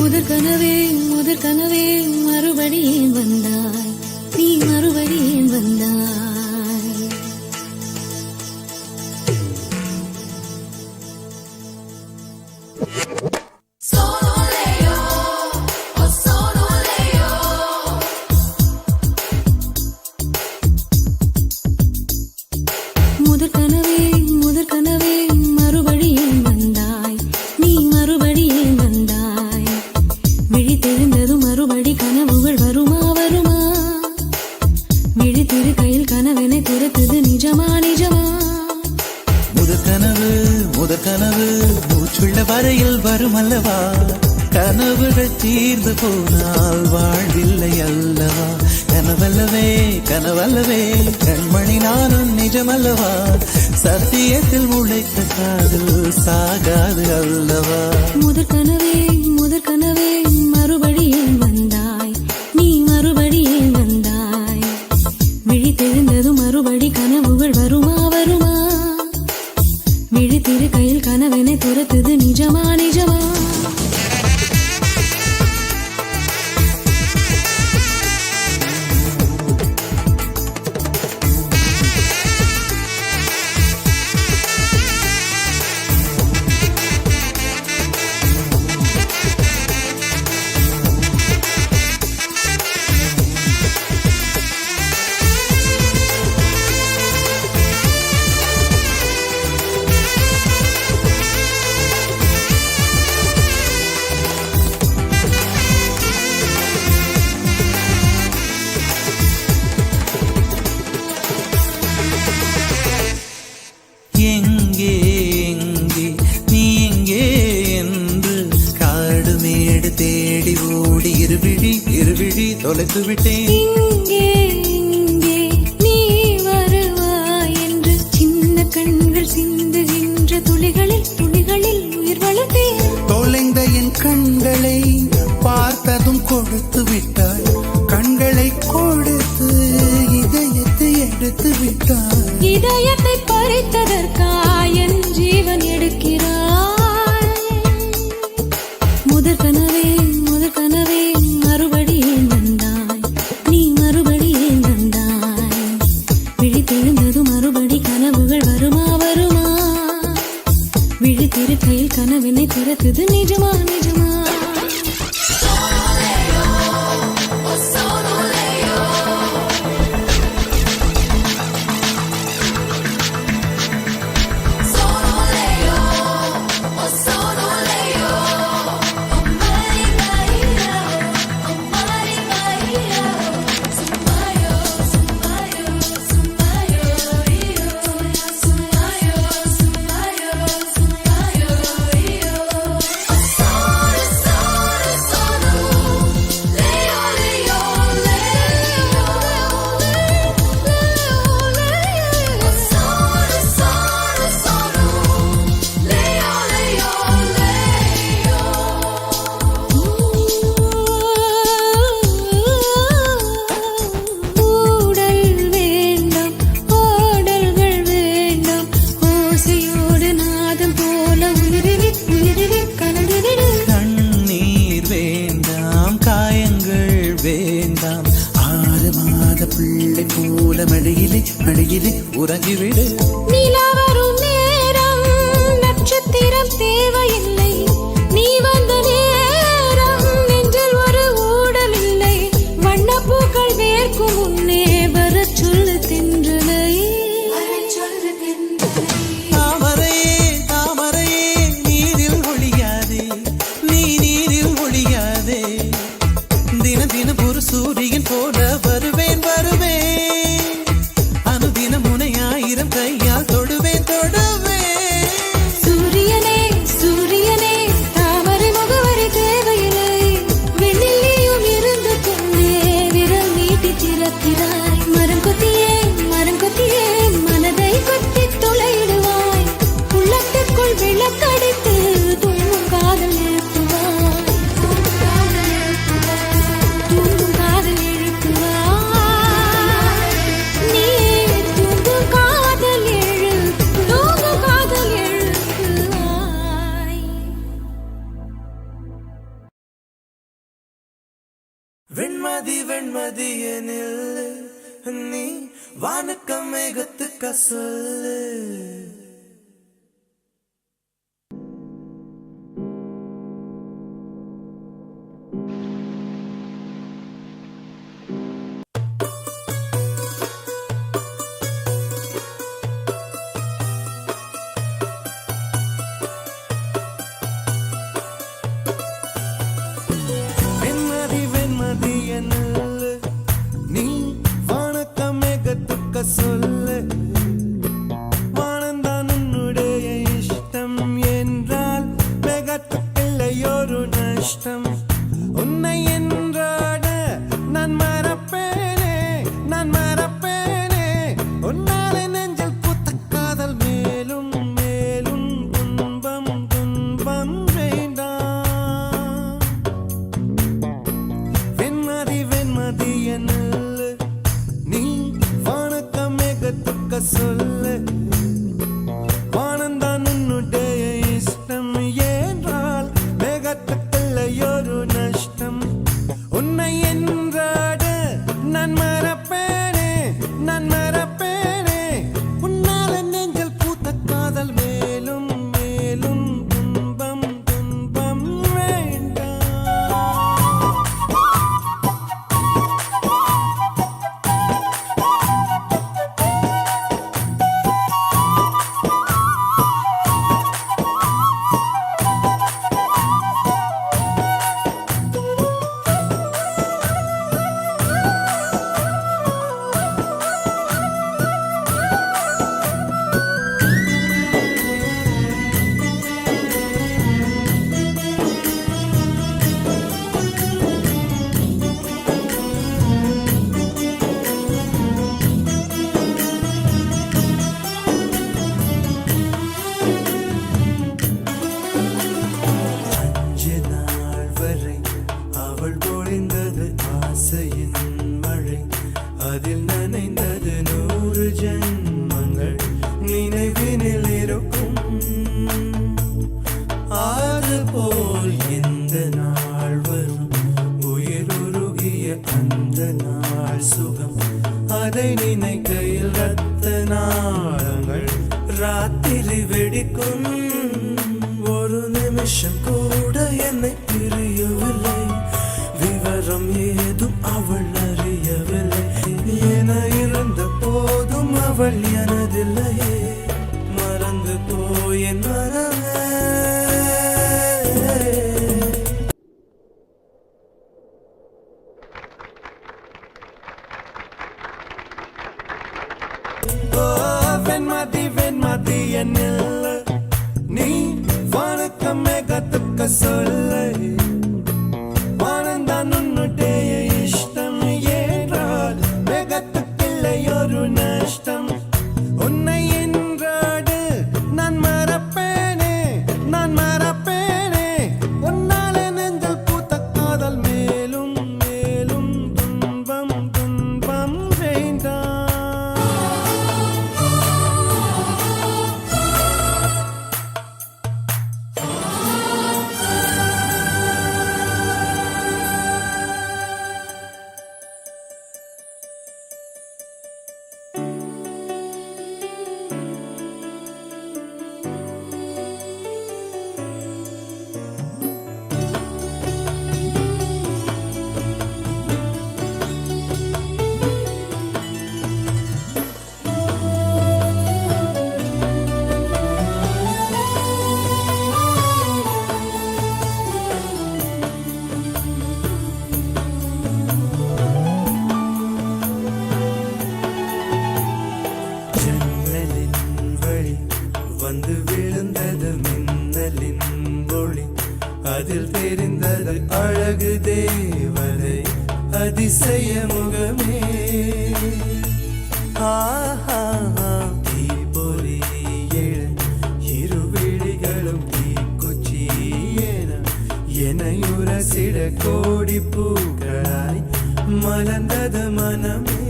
முதற் கனவே மறுபடியும் வந்தாய், நீ மறுபடியும் வந்தாய். முதற் கனவே மறுபடியும் வந்தாய், நீ மறுபடியும் வந்தாய். விழித்தெழுந்ததும் மறுபடி கனவுகள் வருமா வருமா? விழித்திரு கையில் கனவென துரத்துது நிஜமா நிஜமா? முதற் கனவு மூச்சுள்ள வரையில் வரும் அல்லவா? கனவுகள் தீர்ந்து போனால் வாழ்வில்லை அல்லவா? கனவல்லவே கண்மணி நானும் நிஜமல்லவா? சத்தியத்தில் உழைத்த காதல் சாகாது அல்லவா? முதற் கனவே மறுபடியும் வந்தாய், நீ மறுபடியும் வந்தாய். விழித்தெழுந்ததும் மறுபடி கனவுகள் வருமா வருமா? விழித்திரு கையில் கனவென துரத்துது நிஜமா நிஜமா? தேடி ஓடி இருவிழி தொலைத்து விட்டேன். இங்கே நீ வருவாய் என்று சின்ன கண்கள் சிந்துகின்ற துளிகளில் உயிர் வளர்த்தேன். தொலைந்த என் கண்களை பார்த்ததும் கொடுத்து விட்டாய். கண்களை கொடுத்து இதயத்தை எடுத்து விட்டாய். இதயத்தை பறித்ததற்காய் என் ஜீவன் எடுக்கிறாய். முதற் கனவே மறுபடியும் வந்தாய், நீ மறுபடியும் வந்தாய். விழித்தெழுந்ததும் மறுபடி கனவுகள் வருமா வருமா? விழித்திரு கையில் கனவினை துரத்துது நிஜமா நிஜமா? வேண்டாம் 6 மாத பிள்ளை போல மழையிலே உறங்கிவிடு. நிலா வரும் நேரம் நட்சத்திரம் தேவையில்லை. நீ வந்த நேரம் நெஞ்சில் ஒரு ஊடல் இல்லை. வண்ணப்பூக்கள் வேர்க்கும் முன்னே வரச் சொல்லு தென்றலை. தாமரையே நீரில் ஒளியாதே, நீ நீரில் ஒளியாதே. தினம் ஒரு சூரியன் போல வருவேன் அனுதினம் உன்னை 1000 கையால் தொடுவேன். சூரியனே தாமரை முகவரி தேவையில்லை. வெண்ணிலையும் இருந்து கொண்டே விரல் நீட்டி திறக்கிறாய். மரம் கொத்தியே மனதை கொத்தி தொலைடுவாய். உள்ளத்துக்குள் விளக்கடித்து தூங்கும் காதல் எழுப்புவாய். நீ தூங்கும் காதல் வெண்மதியனில் நீ வானுக்க மேகத்துக்க சொல்லு. நீ வானக்க மேகத்துக்க சொல்லு. வானந்தான் உன்னுடைய இஷ்டம் என்றால் மேகத்துக்கில்லையொரு நஷ்டம். உன்னை என்றாட நான் மறப்பேனே, நான் மறப்பேனே. உன்னாலே நெஞ்சில் பூத்த காதல் மேலும் மேலும் துன்பம் துன்பம் வேண்டாம். வெண்மதி என்னல் நீ வானக்க மேகத்துக்க சொல்லு. வானந்தான் உன்னுடைய இஷ்டம் என்றால் மேகத்துக்கில்லையொரு நஷ்டம். உன்னை என்றாட நான் மறப்பேனே, நான் மறப்பேனே. உன்னால நெஞ்சில் பூத்த காதல் மேலும் மேலும் துன்பம் துன்பம் வேண்டாம். அதில் நனைந்தது 100 ஜென்மங்கள் நினைவினில் இருக்கும். அதுபோல் எந்த நாள் வரும் உயிருருகிய அந்த நாள் சுகம். அதை நினைக்கையில் ரத்த நாளங்கள் ராத்திரி வெடிக்கும். ஒரு நிமிஷம் கூட என்னை பிரியவில்லை. விவரம் ஏதும் அவள் அறியவில்லை. என இருந்த போதும் அவள் எனதில்லையே. மறந்து போய் என் மனமே. வெண்மதி என்னல் நீ வானக்க மேகத்துக்க சொல்லு. வானந்தான் உன்னுடைய இஷ்டம் என்றால் மேகத்துக்கில்லையொரு நஷ்டம். உன்னை என்றாடு நான் மறப்பேனே, நான் மறப்பேனே. உன்னாலே நெஞ்சில் பூத்த காதல் மேலும் மேலும் துன்பம் துன்பம் வேண்டாம். வந்து விழுந்தது மின்னலின் ஒளி. அதில் தெரிந்தது அழகு தேவதை அதிசய முகமே. தீபொறி எழு இருவிழிகளும் தீக்குச்சி எனையுரசிட கோடி பூக்களாய் மலர்ந்தது மனமே.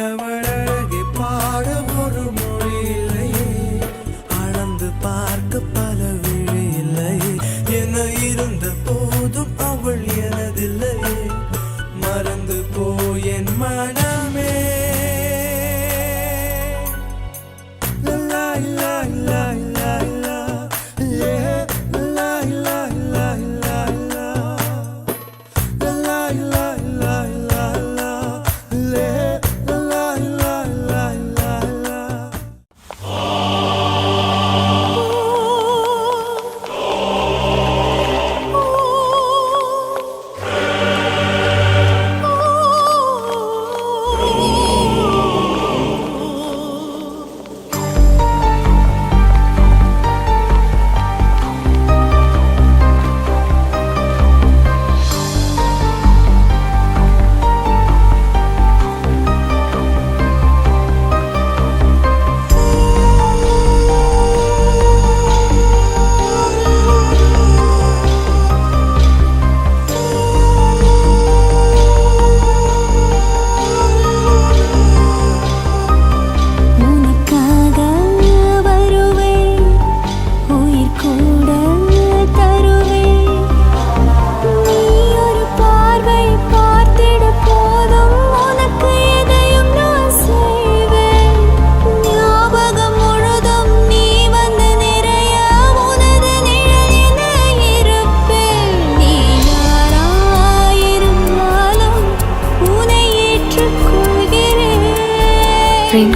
அவள் அழகை பாட ஒரு மொழி இல்லையே. அளந்து பார்க்க பல விழி இல்லையே. என இருந்த போதும் அவள் எனதில்லையே. மறந்து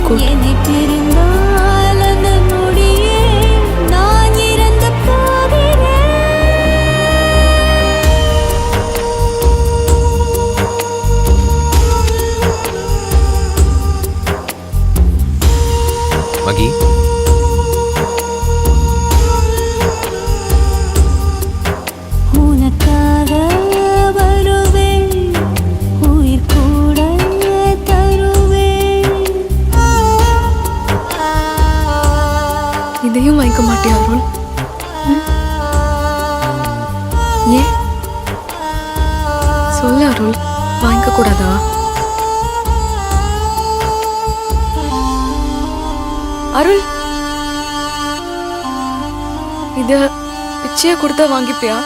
வாங்கிக்கோ. என்னை பிரிந்தால் அந்த நொடியே நான் இறந்து போகிறேன். மகி, உனக்காக வருவேன், உயிர் கூட தருவேன். இதையும் வாங்கிக்க மாட்டியா அருள்? ஏன் சொல்லு அருள், வாங்கிக்க கூடாதா? அருள், இத பிச்சையா கொடுத்தா வாங்கிப்பியா?